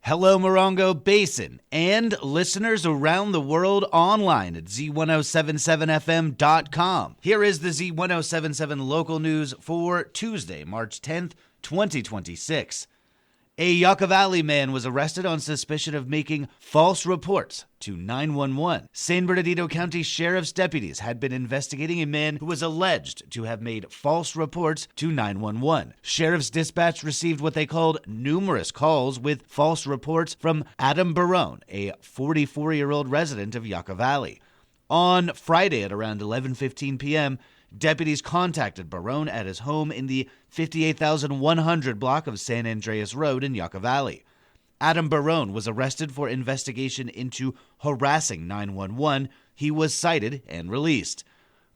Hello, Morongo Basin, and listeners around the world online at Z107.7 FM.com. Here is the Z107.7 Local News for Tuesday, March 10th, 2026. A Yucca Valley man was arrested on suspicion of making false reports to 911. San Bernardino County Sheriff's deputies had been investigating a man who was alleged to have made false reports to 911. Sheriff's dispatch received what they called numerous calls with false reports from Adam Barone, a 44-year-old resident of Yucca Valley. On Friday at around 11:15 p.m., deputies contacted Barone at his home in the 58,100 block of San Andreas Road in Yucca Valley. Adam Barone was arrested for investigation into harassing 911. He was cited and released.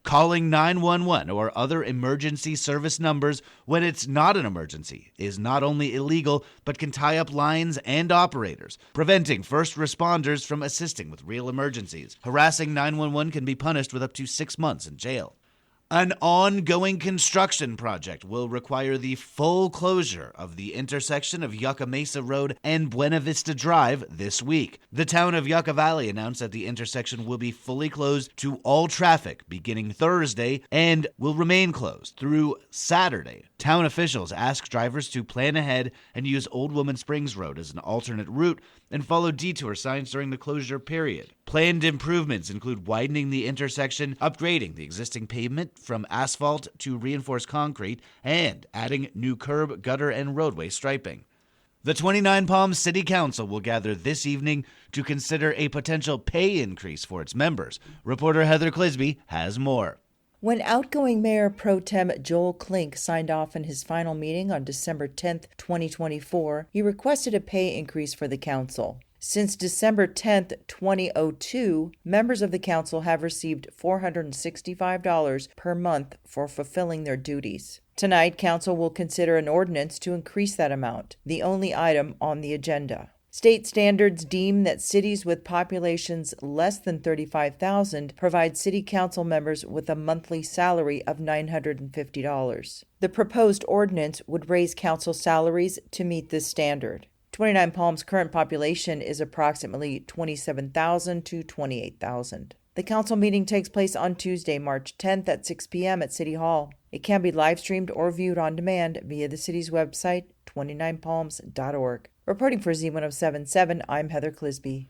Calling 911 or other emergency service numbers when it's not an emergency is not only illegal, but can tie up lines and operators, preventing first responders from assisting with real emergencies. Harassing 911 can be punished with up to 6 months in jail. An ongoing construction project will require the full closure of the intersection of Yucca Mesa Road and Buena Vista Drive this week. The town of Yucca Valley announced that the intersection will be fully closed to all traffic beginning Thursday and will remain closed through Saturday. Town officials asked drivers to plan ahead and use Old Woman Springs Road as an alternate route and follow detour signs during the closure period. Planned improvements include widening the intersection, upgrading the existing pavement from asphalt to reinforced concrete, and adding new curb, gutter, and roadway striping. The 29 Palms City Council will gather this evening to consider a potential pay increase for its members. Reporter Heather Clisby has more. When outgoing Mayor Pro Tem Joel Klink signed off in his final meeting on December 10, 2024, he requested a pay increase for the council. Since December 10, 2002, members of the council have received $465 per month for fulfilling their duties. Tonight, council will consider an ordinance to increase that amount, the only item on the agenda. State standards deem that cities with populations less than 35,000 provide city council members with a monthly salary of $950. The proposed ordinance would raise council salaries to meet this standard. 29 Palms' current population is approximately 27,000 to 28,000. The council meeting takes place on Tuesday, March 10th at 6 p.m. at City Hall. It can be live streamed or viewed on demand via the city's website, 29palms.org. Reporting for Z107.7, I'm Heather Clisby.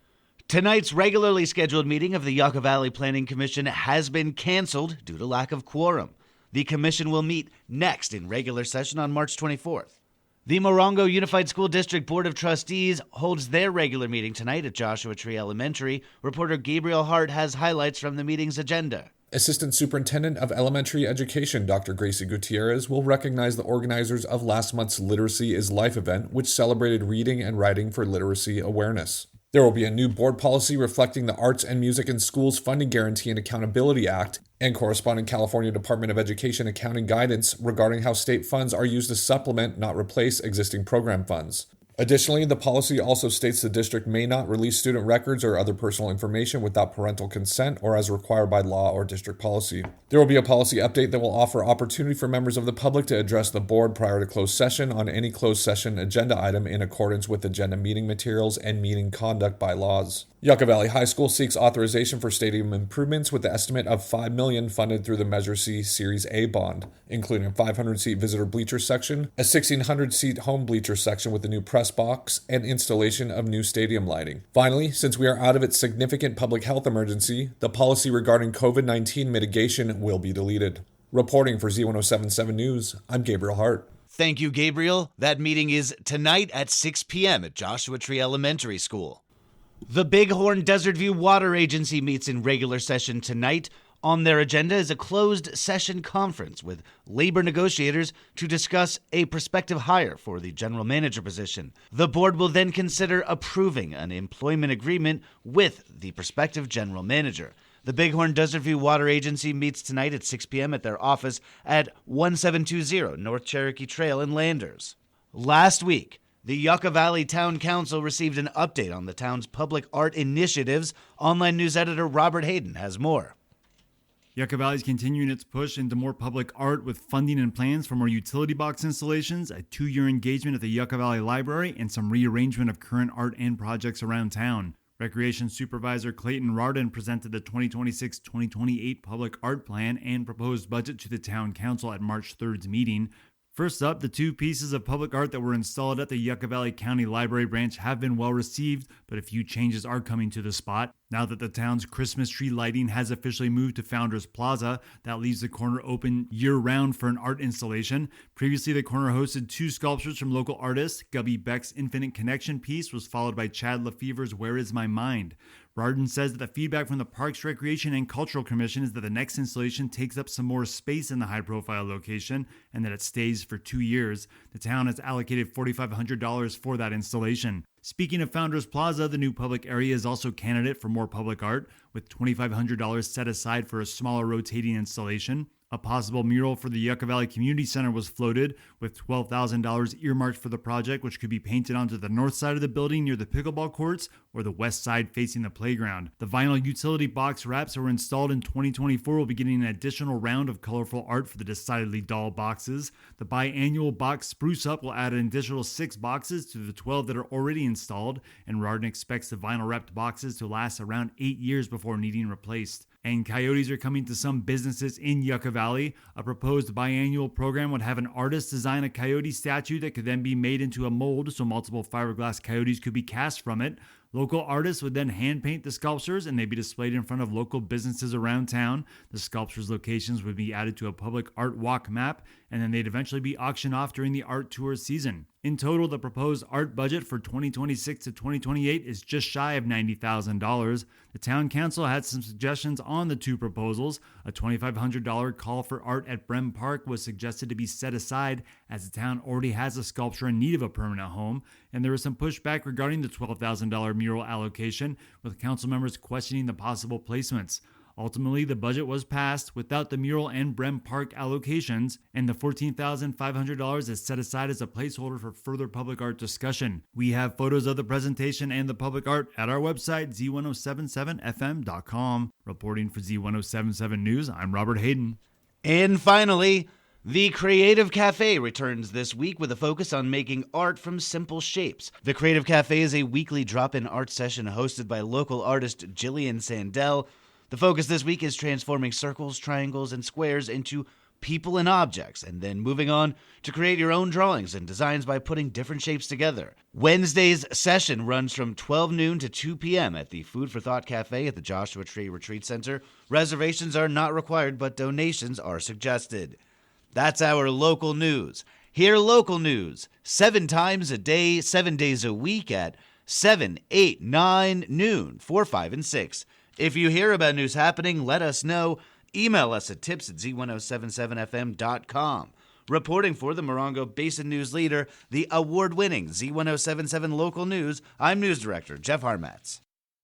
Tonight's regularly scheduled meeting of the Yucca Valley Planning Commission has been canceled due to lack of quorum. The commission will meet next in regular session on March 24th. The Morongo Unified School District Board of Trustees holds their regular meeting tonight at Joshua Tree Elementary. Reporter Gabriel Hart has highlights from the meeting's agenda. Assistant Superintendent of Elementary Education, Dr. Gracie Gutierrez, will recognize the organizers of last month's Literacy is Life event, which celebrated reading and writing for literacy awareness. There will be a new board policy reflecting the Arts and Music in Schools Funding Guarantee and Accountability Act and corresponding California Department of Education accounting guidance regarding how state funds are used to supplement, not replace, existing program funds. Additionally, the policy also states the district may not release student records or other personal information without parental consent or as required by law or district policy. There will be a policy update that will offer opportunity for members of the public to address the board prior to closed session on any closed session agenda item in accordance with agenda meeting materials and meeting conduct bylaws. Yucca Valley High School seeks authorization for stadium improvements with the estimate of $5 million funded through the Measure C Series A bond, including a 500-seat visitor bleacher section, a 1,600-seat home bleacher section with a new press box, and installation of new stadium lighting. Finally, since we are out of its significant public health emergency, the policy regarding COVID-19 mitigation will be deleted. Reporting for Z107.7 News, I'm Gabriel Hart. Thank you, Gabriel. That meeting is tonight at 6 p.m. at Joshua Tree Elementary School. The Bighorn Desert View Water Agency meets in regular session tonight. On their agenda is a closed session conference with labor negotiators to discuss a prospective hire for the general manager position. The board will then consider approving an employment agreement with the prospective general manager. The Bighorn Desert View Water Agency meets tonight at 6 p.m. at their office at 1720 North Cherokee Trail in Landers. Last week, the Yucca Valley Town Council received an update on the town's public art initiatives. Online news editor Robert Hayden has more. Yucca Valley is continuing its push into more public art with funding and plans for more utility box installations, a 2-year engagement at the Yucca Valley Library, and some rearrangement of current art and projects around town. Recreation Supervisor Clayton Rardin presented the 2026-2028 Public Art Plan and proposed budget to the Town Council at March 3rd's meeting. First up, the 2 pieces of public art that were installed at the Yucca Valley County Library branch have been well received, but a few changes are coming to the spot. Now that the town's Christmas tree lighting has officially moved to Founders Plaza, that leaves the corner open year-round for an art installation. Previously, the corner hosted 2 sculptures from local artists. Gubby Beck's Infinite Connection piece was followed by Chad Lefevre's Where Is My Mind? Rardin says that the feedback from the Parks, Recreation, and Cultural Commission is that the next installation takes up some more space in the high-profile location and that it stays for 2 years. The town has allocated $4,500 for that installation. Speaking of Founders Plaza, the new public area is also candidate for more public art, with $2,500 set aside for a smaller rotating installation. A possible mural for the Yucca Valley Community Center was floated, with $12,000 earmarked for the project, which could be painted onto the north side of the building near the pickleball courts or the west side facing the playground. The vinyl utility box wraps that were installed in 2024 will be getting an additional round of colorful art for the decidedly dull boxes. The biannual box spruce up will add an additional 6 boxes to the 12 that are already installed, and Rardin expects the vinyl wrapped boxes to last around 8 years before needing replaced. And coyotes are coming to some businesses in Yucca Valley. A proposed biannual program would have an artist design a coyote statue that could then be made into a mold so multiple fiberglass coyotes could be cast from it. Local artists would then hand paint the sculptures and they'd be displayed in front of local businesses around town. The sculptures' locations would be added to a public art walk map, and then they'd eventually be auctioned off during the art tour season. In total, the proposed art budget for 2026 to 2028 is just shy of $90,000. The town council had some suggestions on the 2 proposals. A $2,500 call for art at Brem Park was suggested to be set aside as the town already has a sculpture in need of a permanent home, and there was some pushback regarding the $12,000 mural allocation, with council members questioning the possible placements. Ultimately, the budget was passed without the mural and Brem Park allocations, and the $14,500 is set aside as a placeholder for further public art discussion. We have photos of the presentation and the public art at our website, Z107.7 FM.com. Reporting for Z107.7 News, I'm Robert Hayden. And finally, the Creative Cafe returns this week with a focus on making art from simple shapes. The Creative Cafe is a weekly drop-in art session hosted by local artist Jillian Sandell. The focus this week is transforming circles, triangles, and squares into people and objects, and then moving on to create your own drawings and designs by putting different shapes together. Wednesday's session runs from 12 noon to 2 p.m. at the Food for Thought Cafe at the Joshua Tree Retreat Center. Reservations are not required, but donations are suggested. That's our local news. Hear local news 7 times a day, 7 days a week at 7, 8, 9, noon, 4, 5, and 6. If you hear about news happening, let us know. Email us at tips@Z107.7fm.com. Reporting for the Morongo Basin News Leader, the award-winning Z107.7 Local News, I'm News Director Jeff Harmatz.